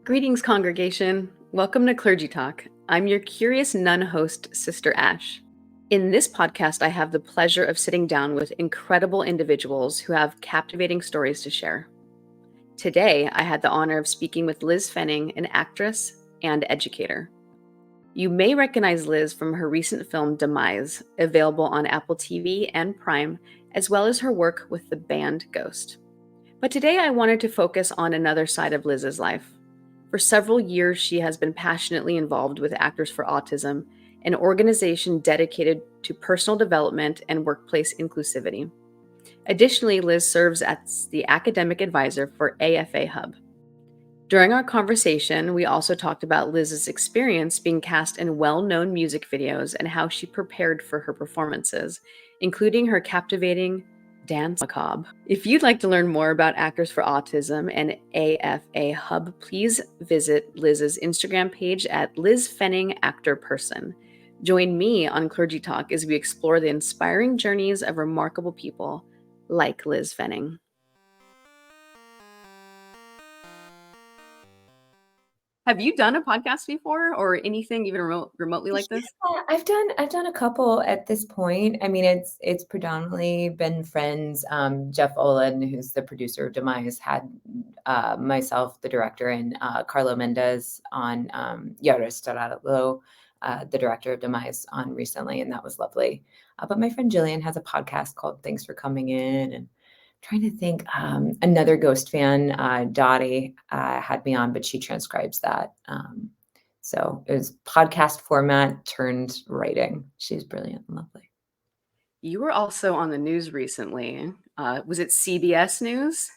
Greetings, congregation. Welcome to Clergy Talk. I'm your curious nun host, Sister Ash. In this podcast, I have the pleasure of sitting down with incredible individuals who have captivating stories to share. Today, I had the honor of speaking with Liz Fenning, an actress and educator. You may recognize Liz from her recent film Demise, available on Apple TV and Prime, as well as her work with the band Ghost. But today I wanted to focus on another side of Liz's life. For several years, she has been passionately involved with Actors for Autism, an organization dedicated to personal development and workplace inclusivity. Additionally, Liz serves as the academic advisor for AFA Hub. During our conversation, we also talked about Liz's experience being cast in well-known music videos and how she prepared for her performances, including her captivating dance macabre. If you'd like to learn more about Actors for Autism and AFA Hub, please visit Liz's Instagram page at Liz Fenning Actor Person. Join me on Clergy Talk as we explore the inspiring journeys of remarkable people like Liz Fenning. Have you done a podcast before or anything even remotely like this? Yeah, I've done a couple at this point. I mean, it's predominantly been friends. Jeff Olin, who's the producer of Demise, had myself, the director, and Carlo Mendez on the director of Demise, on recently, and that was lovely. But my friend Jillian has a podcast called Thanks for Coming In, and trying to think, another Ghost fan, Dottie, had me on, but she transcribes that. So it was podcast format turned writing. She's brilliant and lovely. You were also on the news recently. Was it CBS News?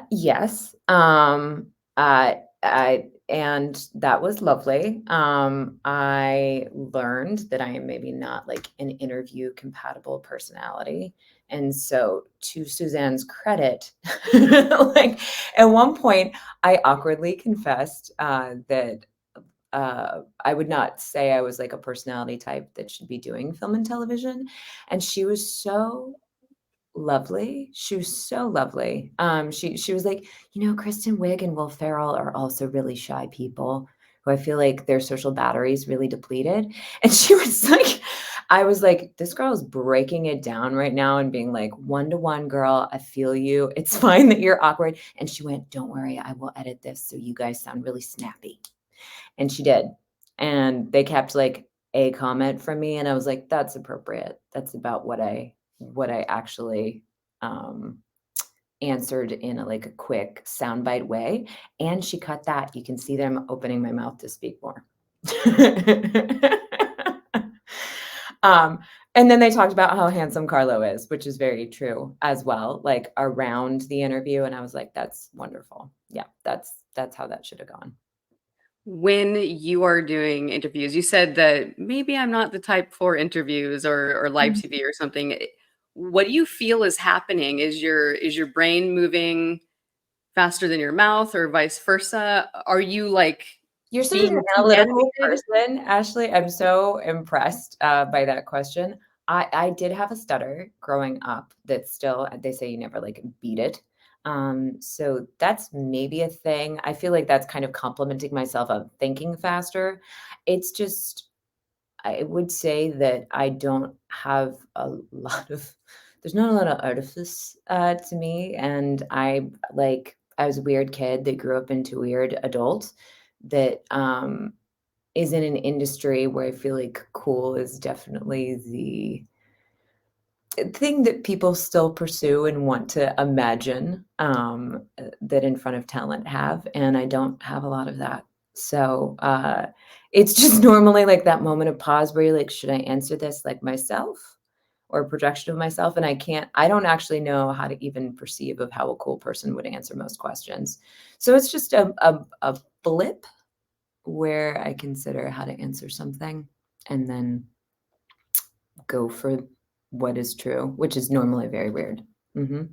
Yes. And that was lovely. I learned that I am maybe not like an interview compatible personality. And so, to Suzanne's credit, like at one point I awkwardly confessed that I would not say I was like a personality type that should be doing film and television. And she was so lovely. She was so lovely. She was like, Kristen Wiig and Will Ferrell are also really shy people who I feel like their social battery is really depleted. And she was like, I was like, this girl is breaking it down right now and being like, 1-to-1 girl, I feel you. It's fine that you're awkward. And she went, don't worry, I will edit this so you guys sound really snappy. And she did. And they kept like a comment from me. And I was like, that's appropriate. That's about what I actually answered in a quick soundbite way. And she cut that. You can see that I'm opening my mouth to speak more. And then they talked about how handsome Carlo is, which is very true as well, like around the interview. And I was like, that's wonderful. Yeah, that's how that should have gone. When you are doing interviews, you said that maybe I'm not the type for interviews or live TV or something. What do you feel is happening? Is your brain moving faster than your mouth or vice versa? Are you like You're such an analytical person, Ashley. I'm so impressed by that question. I did have a stutter growing up that still, they say you never like beat it. So that's maybe a thing. I feel like that's kind of complimenting myself of thinking faster. It's just, I would say that I don't have there's not a lot of artifice to me. And I was a weird kid that grew up into weird adults that is in an industry where I feel like cool is definitely the thing that people still pursue and want to imagine that in front of talent have. And I don't have a lot of that. So it's just normally like that moment of pause where you're like, should I answer this like myself or a projection of myself? And I don't actually know how to even perceive of how a cool person would answer most questions. So it's just a blip where I consider how to answer something and then go for what is true, which is normally very weird. Mm-hmm.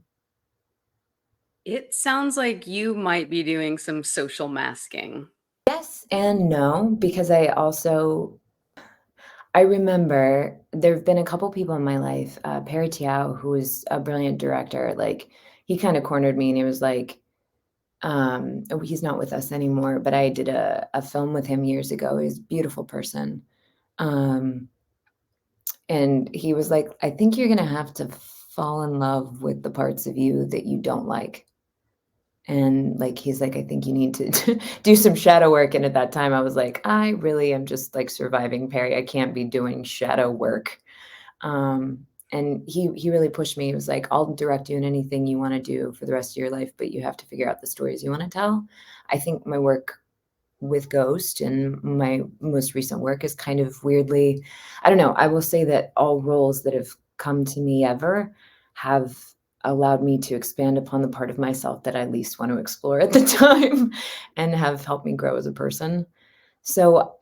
It sounds like you might be doing some social masking. Yes and no, because I remember there have been a couple people in my life, Perry Tiao, who was a brilliant director, like he kind of cornered me and he was like, He's not with us anymore, but I did a film with him years ago. He's a beautiful person. And he was like, I think you're going to have to fall in love with the parts of you that you don't like. And like, he's like, I think you need to do some shadow work. And at that time I was like, I really am just like surviving Perry. I can't be doing shadow work. And he really pushed me. He was like, I'll direct you in anything you want to do for the rest of your life, but you have to figure out the stories you want to tell. I think my work with Ghost and my most recent work is kind of weirdly, I don't know. I will say that all roles that have come to me ever have allowed me to expand upon the part of myself that I least want to explore at the time and have helped me grow as a person. So,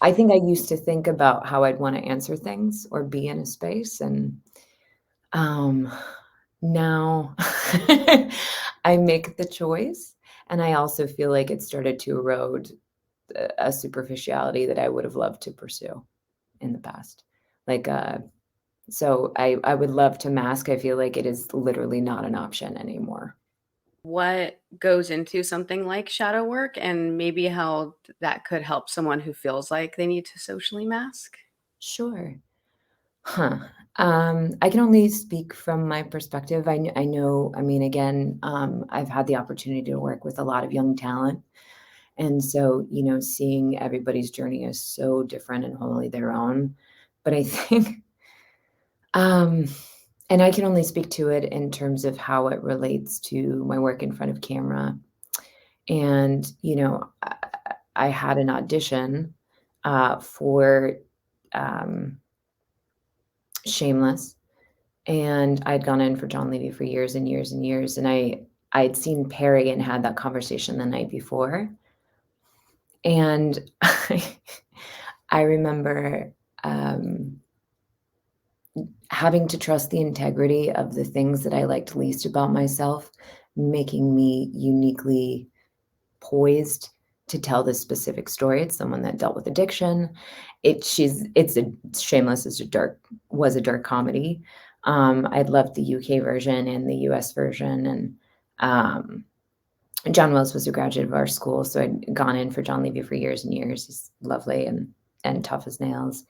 I think I used to think about how I'd want to answer things or be in a space. And now I make the choice. And I also feel like it started to erode a superficiality that I would have loved to pursue in the past. So I would love to mask. I feel like it is literally not an option anymore. What goes into something like shadow work, and maybe how that could help someone who feels like they need to socially mask? Sure. I can only speak from my perspective. I know, I mean, again, I've had the opportunity to work with a lot of young talent. And so, seeing everybody's journey is so different and wholly their own. But I think, and I can only speak to it in terms of how it relates to my work in front of camera. And, I had an audition for Shameless, and I'd gone in for John Levy for years and years and years. And I'd seen Perry and had that conversation the night before. And I remember having to trust the integrity of the things that I liked least about myself, making me uniquely poised to tell this specific story. It's someone that dealt with addiction. Shameless was a dark comedy. I'd loved the UK version and the US version. And John Wells was a graduate of our school, so I'd gone in for John Levy for years and years. He's lovely and tough as nails.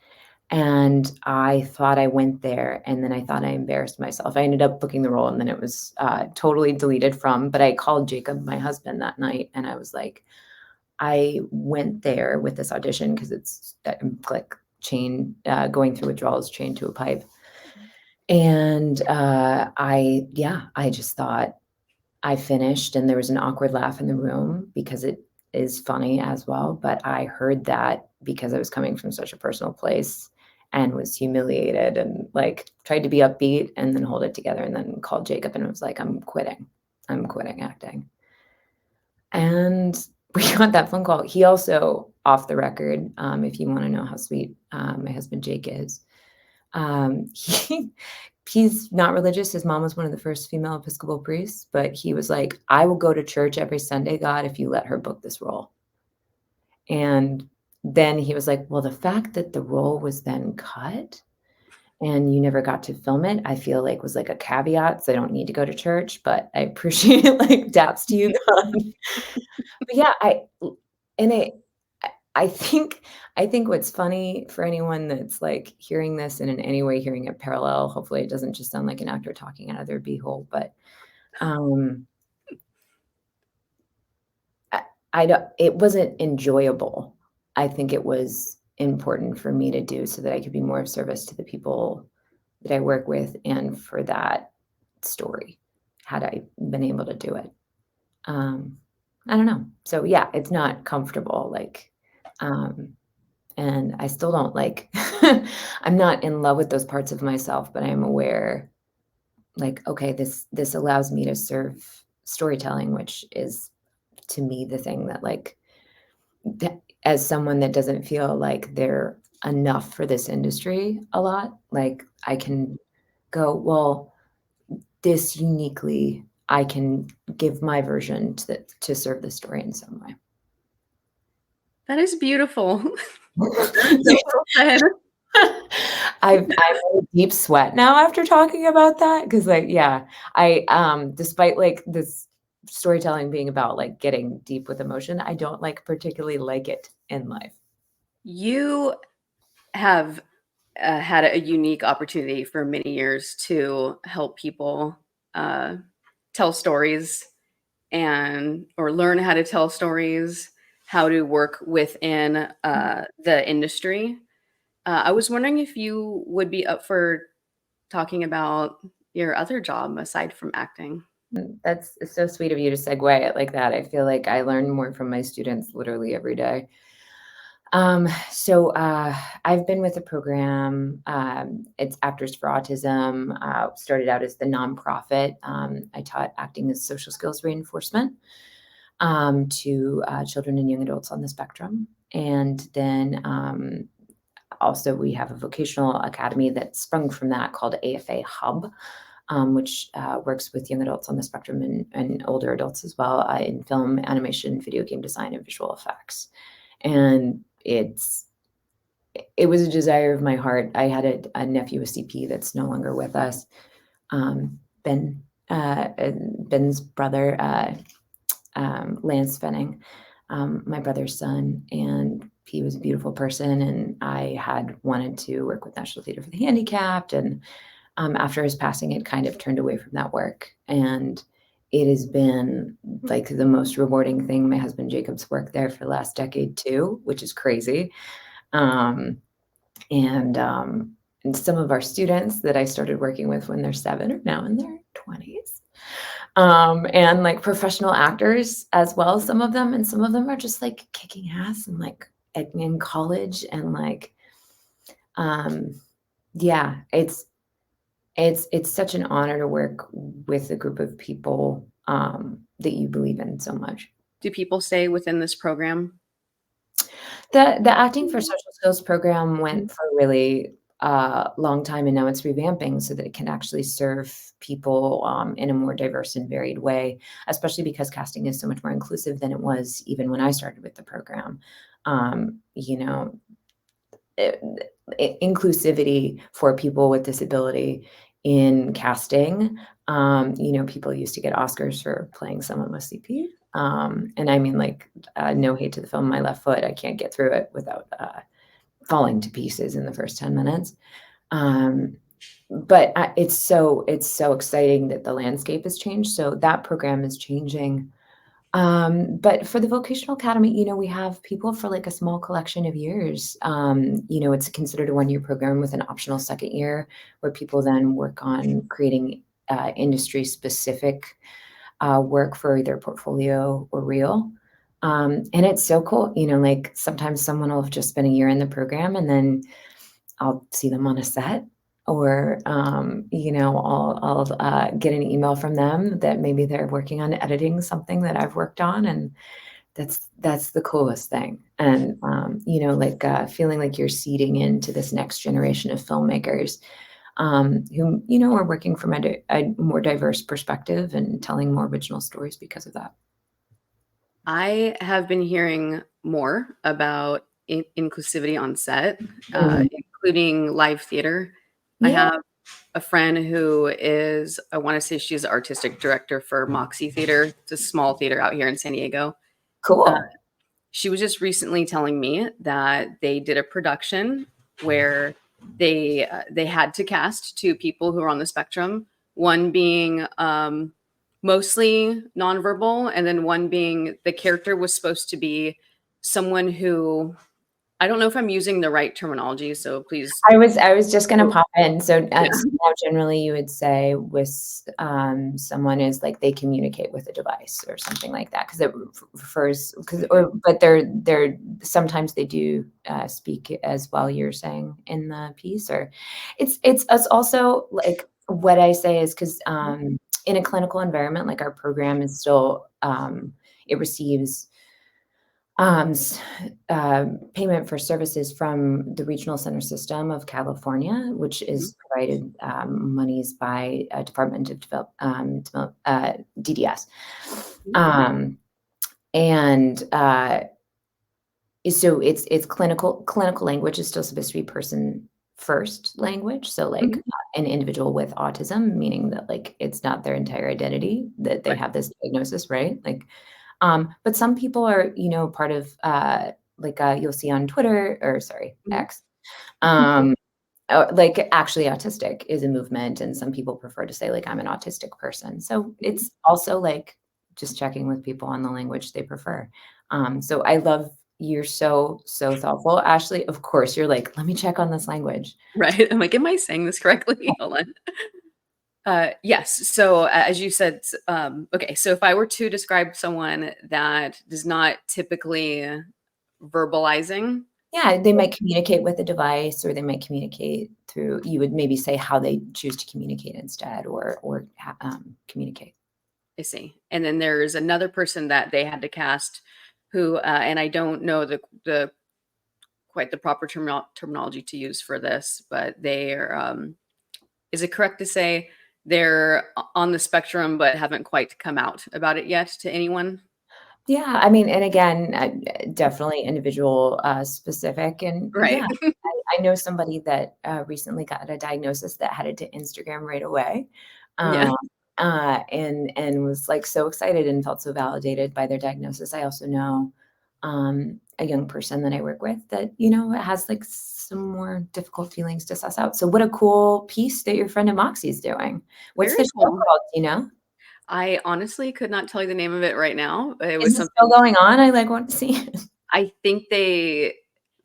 And I thought I went there, and then I thought I embarrassed myself. I ended up booking the role, and then it was totally deleted from. But I called Jacob, my husband, that night, and I was like, I went there with this audition because it's like going through withdrawals chained to a pipe. And I just thought I finished, and there was an awkward laugh in the room because it is funny as well. But I heard that because I was coming from such a personal place and was humiliated and like tried to be upbeat and then hold it together, and then called Jacob and was like, I'm quitting acting. And we got that phone call. He also, off the record, if you want to know how sweet my husband Jake is, he's not religious. His mom was one of the first female Episcopal priests, but he was like, I will go to church every Sunday, God, if you let her book this role. And then he was like, well, the fact that the role was then cut and you never got to film it, I feel like was like a caveat. So I don't need to go to church, but I appreciate it. Like, daps to you, God. But yeah, I think what's funny for anyone that's like hearing this and in any way hearing it parallel, hopefully it doesn't just sound like an actor talking out of their beehole, but it wasn't enjoyable. I think it was important for me to do so that I could be more of service to the people that I work with and for that story, had I been able to do it. I don't know. So yeah, it's not comfortable. Like, and I still don't like, I'm not in love with those parts of myself, but I'm aware like, okay, this allows me to serve storytelling, which is to me the thing that like, as someone that doesn't feel like they're enough for this industry a lot, like I can go, well, this uniquely, I can give my version to serve the story in some way. That is beautiful. I'm in a deep sweat now after talking about that because, like, yeah, I despite like this storytelling being about like getting deep with emotion, I don't particularly like it in life. You have had a unique opportunity for many years to help people tell stories or learn how to tell stories, how to work within the industry. I was wondering if you would be up for talking about your other job aside from acting. That's so sweet of you to segue it like that. I feel like I learn more from my students literally every day. So I've been with the program. It's Actors for Autism. Started out as the nonprofit. I taught acting as social skills reinforcement to children and young adults on the spectrum. And then also we have a vocational academy that sprung from that called AFA Hub, which works with young adults on the spectrum and older adults as well in film, animation, video game design, and visual effects. And it was a desire of my heart. I had a nephew, a CP, that's no longer with us. Ben's brother, Liz Fenning, my brother's son, and he was a beautiful person. And I had wanted to work with National Theater for the Handicapped. And after his passing, it kind of turned away from that work. And it has been like the most rewarding thing. My husband Jacob's worked there for the last decade too, which is crazy. And some of our students that I started working with when they're 7 are now in their 20s. And like professional actors as well, some of them, and some of them are just like kicking ass and like in college. And like, yeah, it's such an honor to work with a group of people that you believe in so much. Do people stay within this program? The Acting for Social Skills program went for a really long time, and now it's revamping so that it can actually serve people in a more diverse and varied way, especially because casting is so much more inclusive than it was even when I started with the program. Inclusivity for people with disability in casting. People used to get Oscars for playing someone with CP. And I mean, like, no hate to the film My Left Foot. I can't get through it without falling to pieces in the first 10 minutes. But it's so exciting that the landscape has changed. So that program is changing. But for the Vocational Academy, we have people for like a small collection of years. It's considered a 1-year program with an optional second year where people then work on creating industry specific work for either portfolio or reel. And it's so cool. Like sometimes someone will have just spent a year in the program and then I'll see them on a set, or, I'll get an email from them that maybe they're working on editing something that I've worked on. And that's the coolest thing. And, feeling like you're seeding into this next generation of filmmakers who, are working from a more diverse perspective and telling more original stories because of that. I have been hearing more about inclusivity on set, including live theater. Yeah. I have a friend who is, I want to say she's the artistic director for Moxie Theater. It's a small theater out here in San Diego. Cool. She was just recently telling me that they did a production where they had to cast 2 people who are on the spectrum, one being mostly nonverbal, and then one being the character was supposed to be someone who, I don't know if I'm using the right terminology, so please. I was just going to pop in. So now generally you would say with someone is like they communicate with a device or something like that, because it refers but they're sometimes they do speak as well, you're saying in the piece, or it's also like what I say is because in a clinical environment, like our program is still it receives payment for services from the Regional Center System of California, which is provided monies by Department of DDS. So it's clinical language is still supposed to be person first language. So like an individual with autism, meaning that like it's not their entire identity that they have this diagnosis, right? Like, but some people are, you know, part of you'll see on Twitter or sorry, X, like actually autistic is a movement, and some people prefer to say like I'm an autistic person. So it's also like just checking with people on the language they prefer. So I love you're so thoughtful, Ashley. Of course, you're like, let me check on this language. Right. I'm like, am I saying this correctly? Hold on. Yes. So as you said, okay. So if I were to describe someone that does not typically verbalizing. Yeah, they might communicate with a device, or they might communicate through, you would maybe say how they choose to communicate instead, or communicate. I see. And then there's another person that they had to cast who, and I don't know the quite the proper terminology to use for this, but they are, is it correct to say they're on the spectrum but haven't quite come out about it yet to anyone? Yeah, I mean, and again, definitely individual specific. And Right. yeah, I know somebody that recently got a diagnosis that headed to Instagram right away. Yeah. And was like so excited and felt so validated by their diagnosis. I also know a young person that I work with that, you know, has like some more difficult feelings to suss out. So what a cool piece that your friend at Moxie's doing. What's Very the show cool. called, do you know? I honestly could not tell you the name of it right now. It was Is it something still going on? I like want to see it. I think they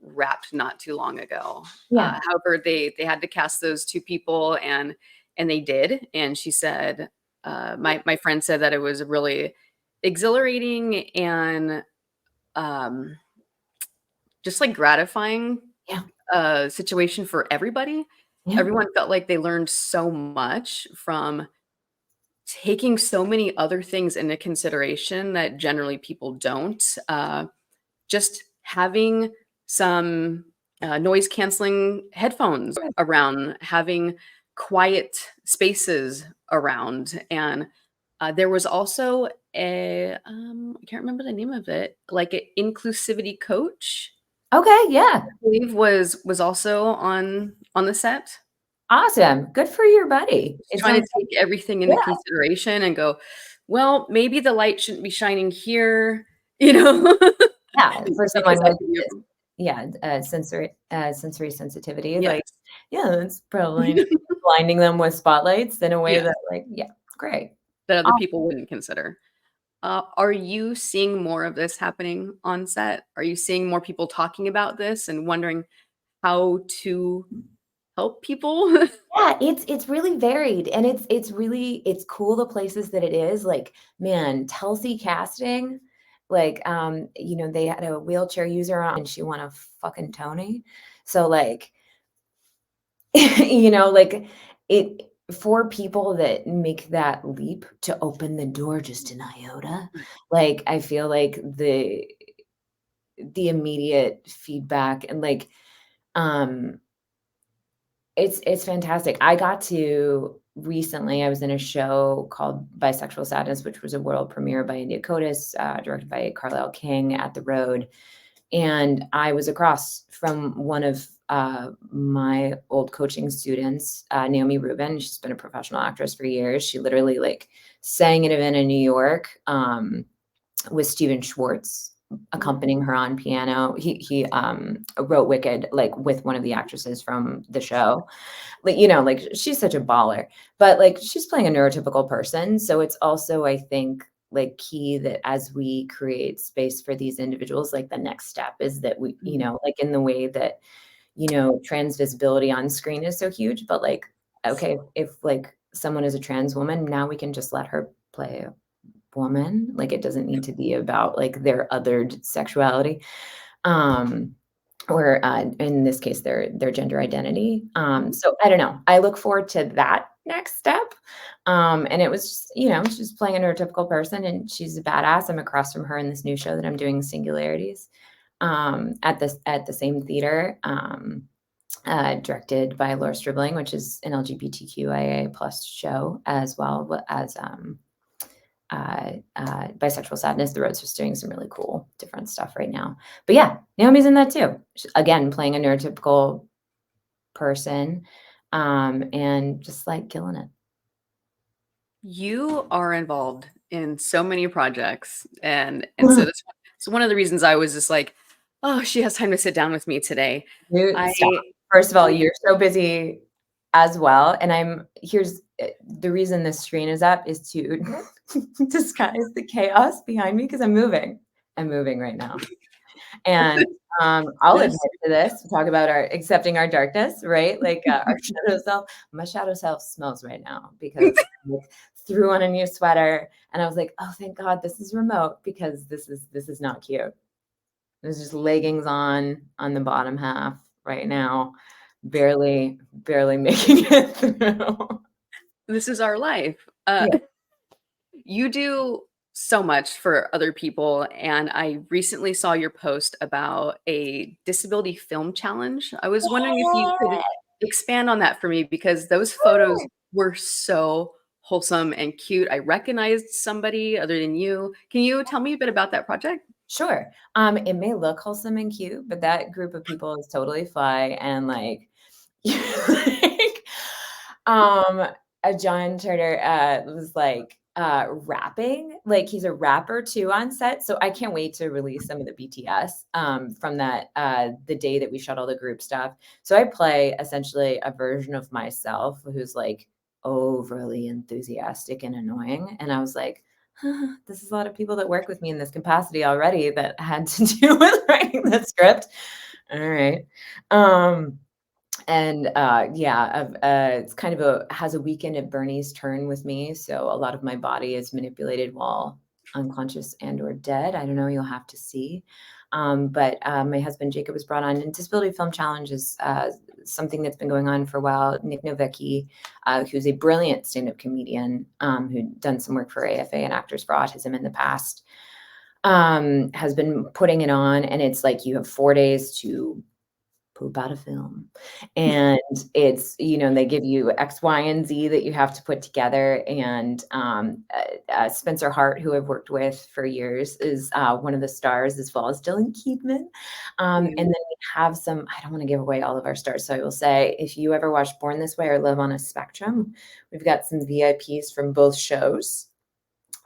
wrapped not too long ago. Yeah. However, they had to cast those two people, and they did. And she said, my friend said that it was really exhilarating and um, just like gratifying Yeah. situation for everybody. Yeah. Everyone felt like they learned so much from taking so many other things into consideration that generally people don't. Just having some noise canceling headphones around, having quiet spaces around. And there was also I can't remember the name of it, like an inclusivity coach, Okay, yeah. I believe was also on the set. Awesome. Good for your buddy. Just It trying sounds to take everything into yeah, consideration and go, well, maybe the light shouldn't be shining here, you know, yeah, for because someone that with could be sensory sensitivity, yes. like, yeah, that's probably not blinding them with spotlights in a way Yes, that like, yeah, great. that other Aw people wouldn't consider. Are you seeing more of this happening on set? Are you seeing more people talking about this and wondering how to help people? Yeah, it's really varied, and it's really it's cool the places that it is, like, man, Telsey Casting, like, you know, they had a wheelchair user on, and she won a fucking Tony. So, like, you know, like, it for people that make that leap to open the door just an iota, like, I feel like the immediate feedback and, like, um it's fantastic. I got to recently I was in a show called Bisexual Sadness, which was a world premiere by India Cotis, directed by Carlisle King at the Road. And I was across from one of my old coaching students, Naomi Rubin. She's been a professional actress for years. She literally like sang at an event in New York with Steven Schwartz accompanying her on piano. He wrote Wicked like with one of the actresses from the show. Like, you know, like she's such a baller, but like she's playing a neurotypical person. So it's also, I think, like key that as we create space for these individuals, like the next step is that we, you know, like in the way that, you know, trans visibility on screen is so huge, but like, okay, if like someone is a trans woman, now we can just let her play a woman. Like it doesn't need to be about like their othered sexuality. Or in this case, their gender identity. So I don't know. I look forward to that next step. And it was just, you know, she's playing a neurotypical person and she's a badass. I'm across from her in this new show that I'm doing, Singularities, at the same theater, directed by Laura Stribling, which is an LGBTQIA plus show as well as Bisexual Sadness. The Road's just doing some really cool different stuff right now. But yeah, Naomi's in that too. Again, playing a neurotypical person, and just like killing it. You are involved in so many projects, and so that's one of the reasons I was just like, oh, she has time to sit down with me today. Stop. First of all, you're so busy as well, and here's the reason this screen is up is to disguise the chaos behind me because I'm moving right now. And I'll admit to this, talk about accepting our darkness, right? Like our shadow self. My shadow self smells right now because I threw on a new sweater and I was like, oh, thank God this is remote because this is not cute. There's just leggings on the bottom half right now, barely making it through. This is our life. Yeah. You do so much for other people, and I recently saw your post about a disability film challenge. I was wondering if you could expand on that for me because those photos were so wholesome and cute. I recognized somebody other than you. Can you tell me a bit about that project? Sure. It may look wholesome and cute, but that group of people is totally fly and like, like John Turner was like rapping, like he's a rapper too on set. So I can't wait to release some of the BTS from that the day that we shot all the group stuff. So I play essentially a version of myself who's like overly enthusiastic and annoying. And I was like, this is a lot of people that work with me in this capacity already that had to do with writing the script. All right. And it's kind of has a weekend at Bernie's turn with me. So a lot of my body is manipulated while unconscious and or dead. I don't know, you'll have to see. But my husband Jacob was brought on, and Disability Film Challenge is something that's been going on for a while. Nick Novicki, who's a brilliant stand-up comedian who'd done some work for AFA and Actors for Autism in the past, has been putting it on. And it's like you have 4 days to poop out a film. And it's, they give you X, Y, and Z that you have to put together. And Spencer Hart, who I've worked with for years, is one of the stars, as well as Dylan Keithman. And then we have some, I don't want to give away all of our stars. So I will say, if you ever watch Born This Way or Live on a Spectrum, we've got some VIPs from both shows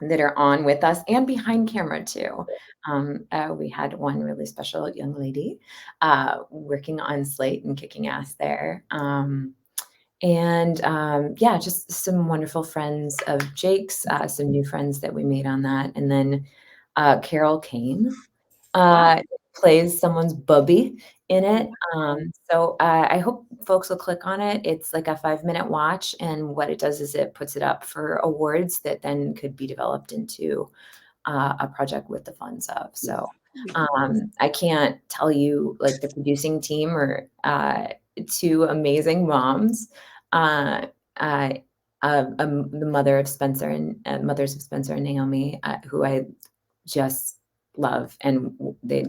that are on with us and behind camera too. We had one really special young lady working on Slate and kicking ass there. Just some wonderful friends of Jake's, some new friends that we made on that. And then Carol Kane plays someone's bubby in it. So I hope folks will click on it. It's like a 5-minute watch. And what it does is it puts it up for awards that then could be developed into a project with the funds of. So I can't tell you, like, the producing team or 2 amazing moms, the mother of Spencer and mothers of Spencer and Naomi, who I just love, and they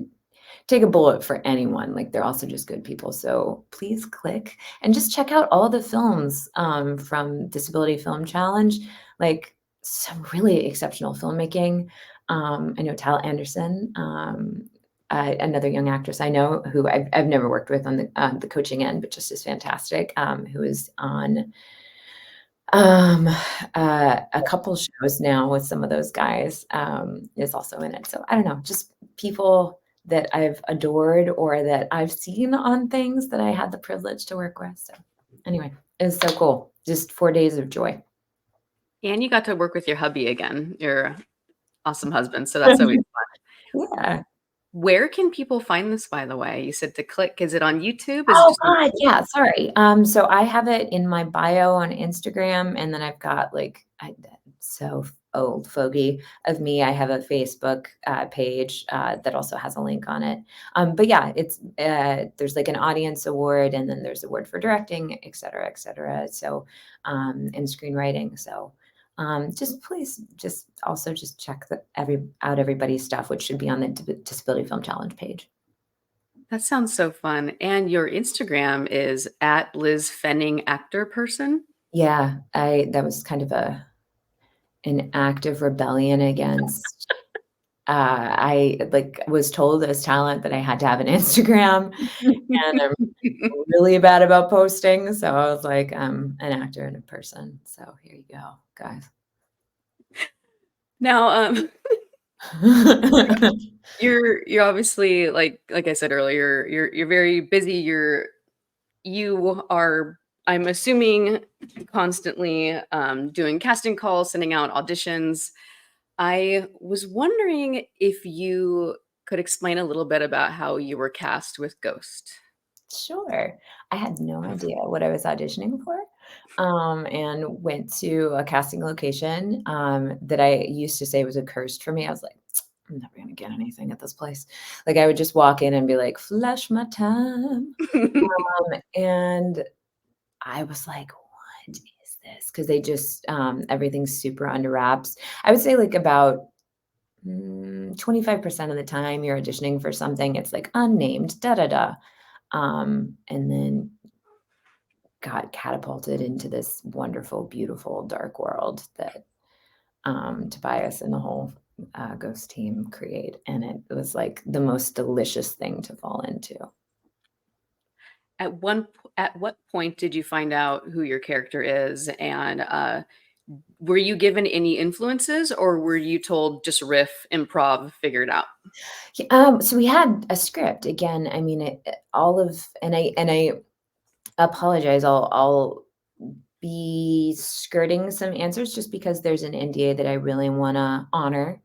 take a bullet for anyone. Like, they're also just good people. So please click and just check out all the films from Disability Film Challenge, like some really exceptional filmmaking. I know Tal Anderson, another young actress I know who I've never worked with on the coaching end, but just is fantastic, who is on a couple shows now with some of those guys, is also in it. So I don't know, just people that I've adored or that I've seen on things that I had the privilege to work with. So anyway, it's so cool. Just 4 days of joy. And you got to work with your hubby again, your awesome husband. So that's always fun. Yeah. Where can people find this, by the way? You said to click. Is it on YouTube? God, yeah, sorry. So I have it in my bio on Instagram, and then I've got so old fogey of me. I have a Facebook page that also has a link on it. But yeah, it's there's like an audience award, and then there's award for directing, et cetera, et cetera. So and screenwriting. So please also check out everybody's stuff, which should be on the Disability Film Challenge page. That sounds so fun. And your Instagram is at Liz Fenning actor person. Yeah, that was kind of an act of rebellion against I like was told as talent that I had to have an Instagram, and I'm really bad about posting. So I was like, I'm an actor and a person. So here you go, guys. Now, you're obviously like I said earlier, you're very busy. You are, I'm assuming, constantly doing casting calls, sending out auditions. I was wondering if you could explain a little bit about how you were cast with Ghost. Sure. I had no idea what I was auditioning for, and went to a casting location, that I used to say was a curse for me. I was like, "I'm never gonna get anything at this place." Like, I would just walk in and be like, "Flush my time." And I was like, "What is this?" Because they just, everything's super under wraps. I would say, like, about 25% of the time you're auditioning for something, it's like unnamed, da da da. And then got catapulted into this wonderful, beautiful, dark world that Tobias and the whole Ghost team create. And it was like the most delicious thing to fall into. At what point did you find out who your character is, and were you given any influences, or were you told just riff, improv, figure it out? So we had a script again. I mean, all of, and I apologize. I'll be skirting some answers just because there's an NDA that I really want to honor,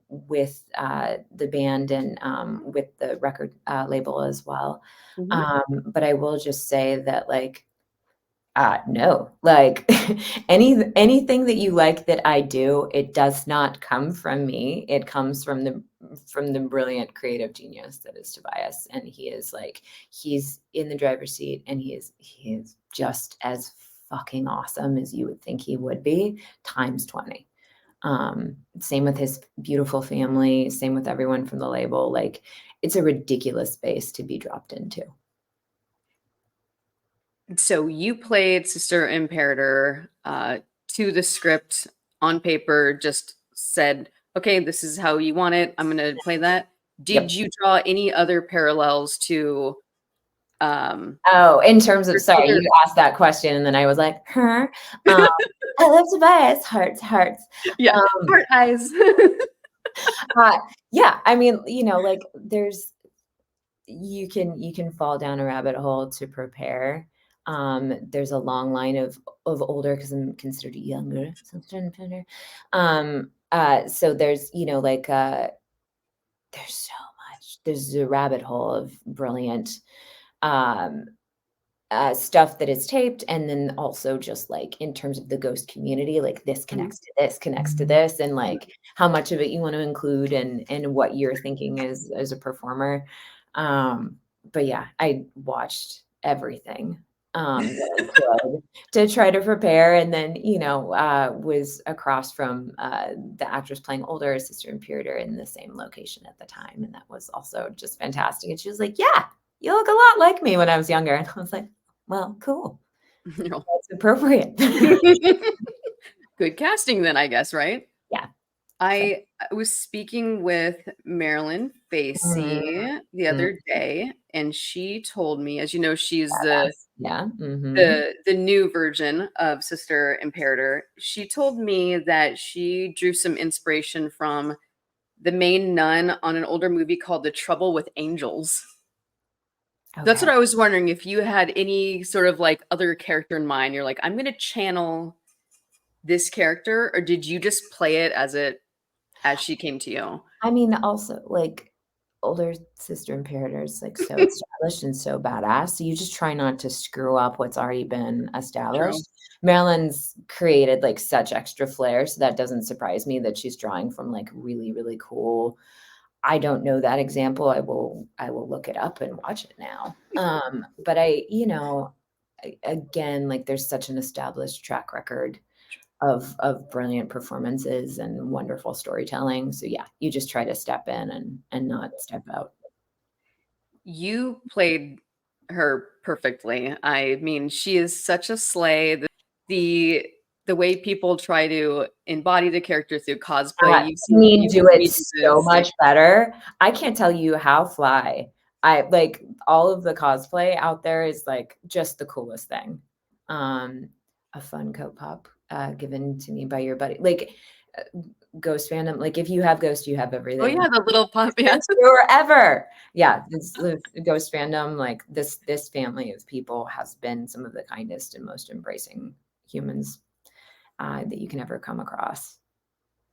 with the band and with the record label as well. Mhm. But I will just say that, like, no, like anything that you like that I do, it does not come from me. It comes from the brilliant creative genius that is Tobias, and he is like, he's in the driver's seat, and he is just as fucking awesome as you would think he would be, times 20. Same with his beautiful family, same with everyone from the label. Like, it's a ridiculous space to be dropped into. So you played Sister Imperator to the script on paper, just said, okay, this is how you want it. I'm going to play that. Did Yep. you draw any other parallels to Oh, in terms of, sorry, other? you asked that question, and then I was like, "Huh?" Um, I love Tobias, hearts, hearts. Yeah, Um, heart eyes. yeah, I mean, like, you can fall down a rabbit hole to prepare. There's a long line of older, because I'm considered younger, so there's, like, there's so much. There's a rabbit hole of brilliant, um stuff that is taped, and then also just, like, in terms of the Ghost community, like, this Mhm, connects to this, and, mhm. like, how much of it you want to include, and what you're thinking as a performer. Um, but yeah, I watched everything, that I could to try to prepare, and then, was across from, the actress playing older, Sister Imperator, in the same location at the time, and that was also just fantastic, and she was like, "Yeah, you look a lot like me when I was younger," and I was like, well, cool. No. That's appropriate. Good casting then, I guess, right? Yeah. So, I was speaking with Marilyn mhm, Facey the mm, other day, and she told me, as you know, she's badass. Yeah, mhm. the new version of Sister Imperator. She told me that she drew some inspiration from the main nun on an older movie called The Trouble with Angels. That's Okay. what I was wondering, if you had any sort of like other character in mind. You're like, I'm gonna channel this character, or did you just play it as she came to you? I mean, also, like, older Sister Imperator is, like, so established and so badass, so you just try not to screw up what's already been True. established. Marilyn's created, like, such extra flair, so that doesn't surprise me that she's drawing from, like, really, really cool. I don't know that example. I will look it up and watch it now. But again, like, there's such an established track record of brilliant performances and wonderful storytelling. So yeah, you just try to step in and not step out. You played her perfectly. I mean, she is such a slay. The the way people try to embody the character through cosplay. Do it so much better. I can't tell you how fly. I like all of the cosplay out there is like just the coolest thing. A fun coat pop given to me by your buddy. Like Ghost fandom. Like if you have Ghost, you have everything. Oh yeah, the little pop. Yeah, forever. Yeah, this Ghost fandom. Like this family of people has been some of the kindest and most embracing humans that you can ever come across.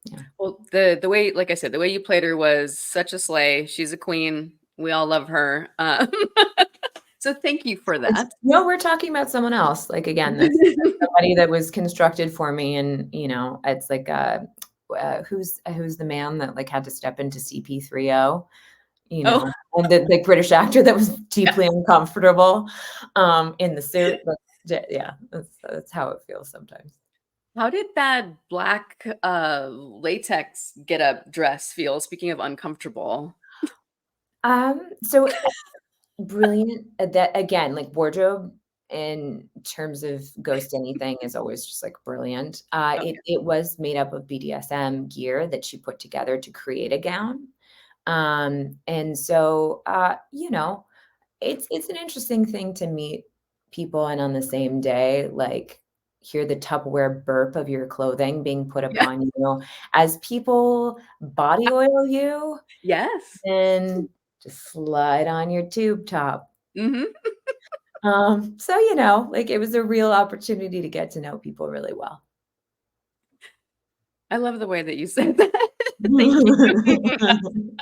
Yeah. Well, the way, like I said, the way you played her was such a slay. She's a queen. We all love her. So thank you for that. No, we're talking about someone else. Like again, that's somebody that was constructed for me, and it's like who's the man that like had to step into CP30, and the British actor that was deeply uncomfortable in the suit. Yeah, that's how it feels sometimes. How did that black latex get up dress feel? Speaking of uncomfortable. So brilliant. That again, like wardrobe in terms of Ghost anything is always just like brilliant. It was made up of BDSM gear that she put together to create a gown. And so it's an interesting thing to meet people and on the same day, like hear the Tupperware burp of your clothing being put upon you as people body oil you. Yes. And just slide on your tube top. Mm-hmm. So, like it was a real opportunity to get to know people really well. I love the way that you said that. Thank you.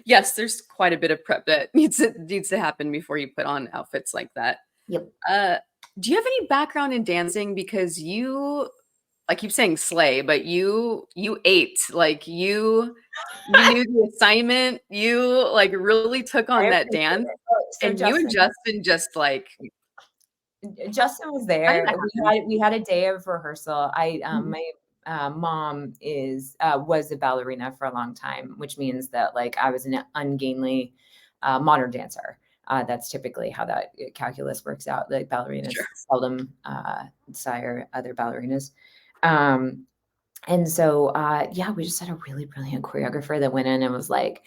Yes, there's quite a bit of prep that needs to happen before you put on outfits like that. Yep. Do you have any background in dancing? Because I keep saying slay, but you ate, like you knew the assignment. You like really took on that dance, and you and Justin just like. Justin was there. We had a day of rehearsal. My mom was a ballerina for a long time, which means that like I was an ungainly modern dancer. That's typically how that calculus works out. Like ballerinas seldom sire other ballerinas. And so, we just had a really brilliant choreographer that went in and was like,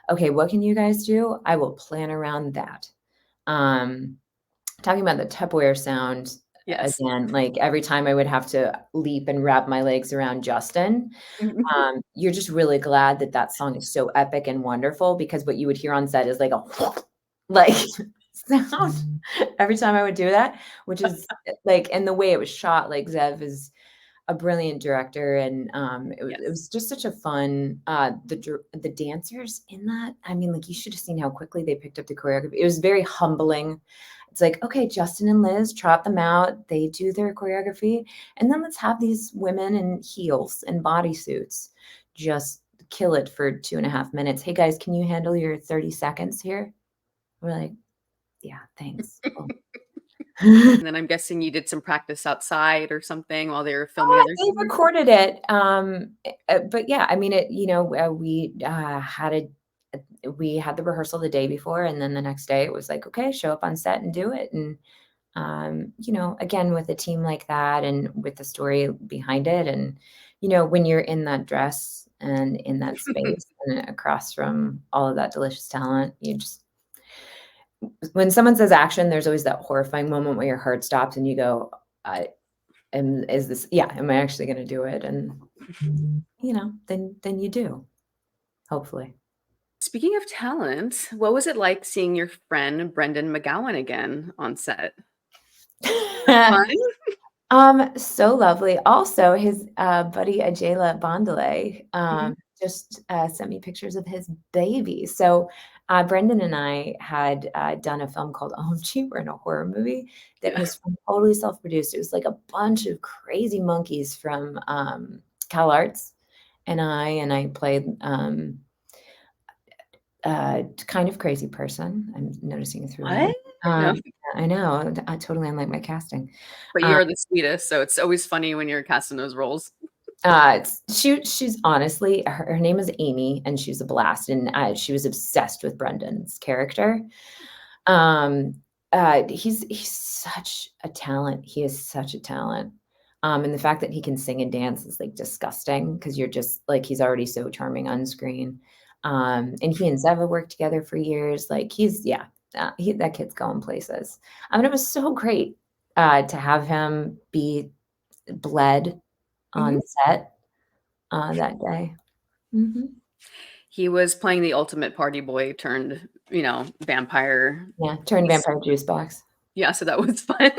okay, what can you guys do? I will plan around that. Talking about the Tupperware sound, again, like every time I would have to leap and wrap my legs around Justin, you're just really glad that song is so epic and wonderful, because what you would hear on set is like a like sound every time I would do that, which is like, and the way it was shot, like Zev is a brilliant director, and it was just such a fun, the dancers in that, I mean, like you should have seen how quickly they picked up the choreography. It was very humbling. It's like, okay, Justin and Liz, trot them out. They do their choreography. And then let's have these women in heels and bodysuits just kill it for 2.5 minutes. Hey guys, can you handle your 30 seconds here? We're like, yeah, thanks. And then I'm guessing you did some practice outside or something while they were filming. They recorded it. But yeah, I mean, we had the rehearsal the day before, and then the next day it was like, okay, show up on set and do it. And, again, with a team like that and with the story behind it, and, when you're in that dress and in that space and across from all of that delicious talent, when someone says action, there's always that horrifying moment where your heart stops and you go, am I actually going to do it? And, then you do, hopefully. Speaking of talent, what was it like seeing your friend Brendan McGowan again on set? So lovely. Also, his buddy Ajayla Bondale just sent me pictures of his baby. So Brendan and I had done a film called OMG, we're in a horror movie that was totally self-produced. It was like a bunch of crazy monkeys from Cal Arts, and I played kind of crazy person. I'm noticing it through. What? No. I know. Totally unlike my casting. But you're the sweetest, so it's always funny when you're casting those roles. She's honestly, her name is Amy, and she's a blast, and she was obsessed with Brendan's character. He's such a talent. He is such a talent. And the fact that he can sing and dance is like disgusting because you're just like, he's already so charming on screen. And he and Zeva worked together for years. Like that kid's going places. I mean, it was so great to have him be bled on set that day. Mm-hmm. He was playing the ultimate party boy turned, vampire. Yeah, turned vampire juice box. Yeah, so that was fun.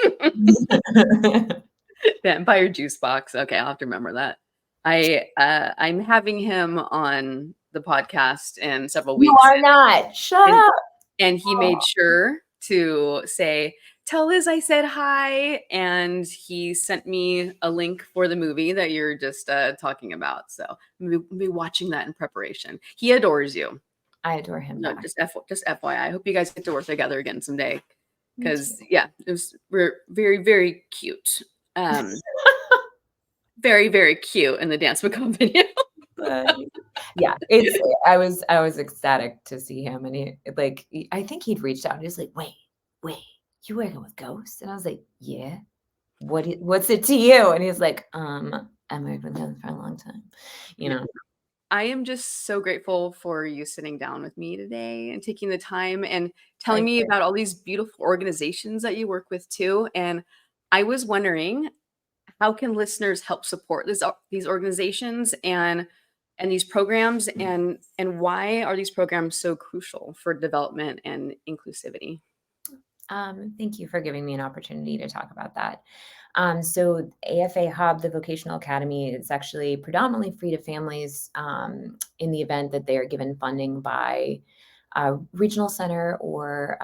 Vampire juice box. Okay, I'll have to remember that. I'm having him on the podcast in several weeks. You are not. Shut up. And he made sure to say, "Tell Liz I said hi," and he sent me a link for the movie that you're just talking about. So I'm be watching that in preparation. He adores you. I adore him. No, just FYI. I hope you guys get to work together again someday. Because we're very, very cute. Very, very cute in the Dance Macabre video. Yeah, I was ecstatic to see him, and I think he'd reached out and he was like, wait, you working with ghosts? And I was like, yeah. What's it to you? And he's like, I'm working with them for a long time, I am just so grateful for you sitting down with me today and taking the time and telling me about all these beautiful organizations that you work with too. And I was wondering, how can listeners help support these organizations and these programs, and why are these programs so crucial for development and inclusivity? Thank you for giving me an opportunity to talk about that. So AFA Hub, the vocational academy, is actually predominantly free to families in the event that they are given funding by a regional center or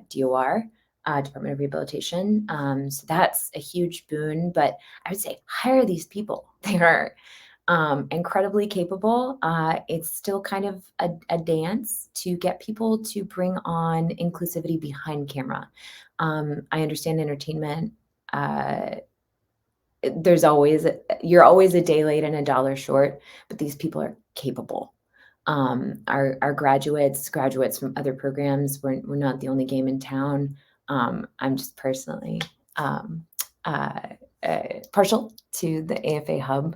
DOR, Department of Rehabilitation. So that's a huge boon, but I would say hire these people. They are incredibly capable. It's still kind of a dance to get people to bring on inclusivity behind camera. I understand entertainment. You're always a day late and a dollar short, but these people are capable. Our graduates from other programs, we're not the only game in town. I'm just personally partial to the AFA Hub.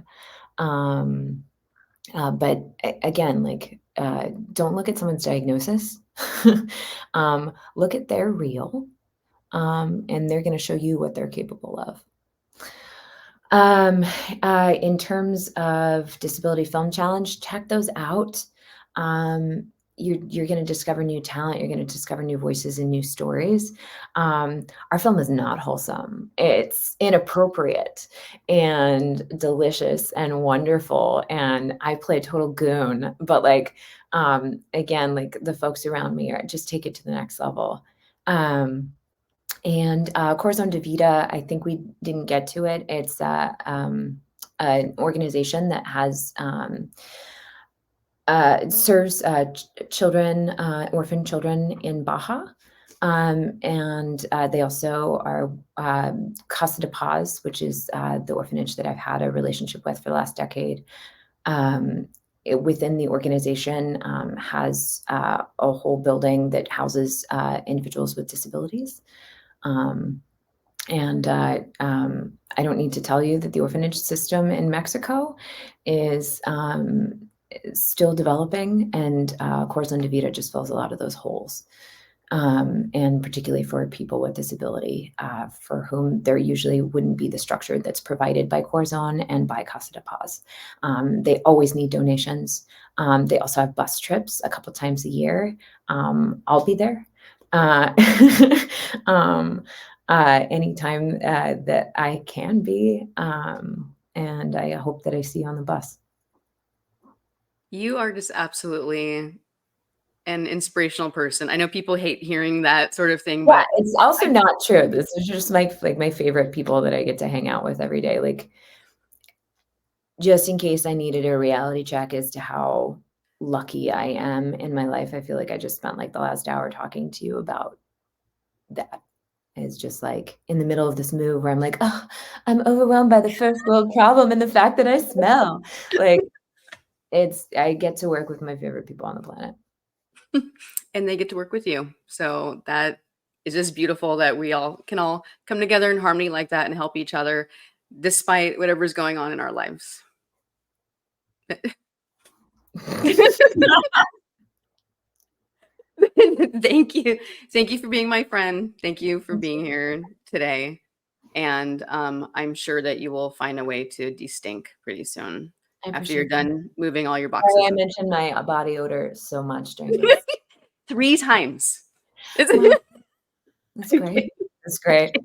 But again, don't look at someone's diagnosis. Look at their real, and they're going to show you what they're capable of. In terms of Disability Film Challenge, check those out. You're going to discover new talent. You're going to discover new voices and new stories. Our film is not wholesome. It's inappropriate and delicious and wonderful. And I play a total goon, but again, the folks around me just take it to the next level. And Corazon de Vida, I think we didn't get to it. It's an organization that has serves children, orphan children in Baja. And they also are Casa de Paz, which is the orphanage that I've had a relationship with for the last decade. Within the organization has a whole building that houses individuals with disabilities. I don't need to tell you that the orphanage system in Mexico is still developing, and Corazon de Vida just fills a lot of those holes. And particularly for people with disability, for whom there usually wouldn't be the structure that's provided by Corazon and by Casa de Paz. They always need donations. They also have bus trips a couple times a year. I'll be there. Anytime that I can be, and I hope that I see you on the bus. You are just absolutely an inspirational person. I know people hate hearing that sort of thing, but it's also not true. This is just my favorite people that I get to hang out with every day. Just in case I needed a reality check as to how lucky I am in my life, I feel like I just spent the last hour talking to you about that. It's just in the middle of this move where I'm like, oh, I'm overwhelmed by the first world problem and the fact that I smell. I get to work with my favorite people on the planet. And they get to work with you. So that is just beautiful that we all can come together in harmony like that and help each other. despite whatever's going on in our lives. Thank you. Thank you for being my friend. Thank you for being here today. And I'm sure that you will find a way to de-stink pretty soon after you're done moving all your boxes. Sorry, I mentioned my body odor so much during this. 3 times. That's great. That's great.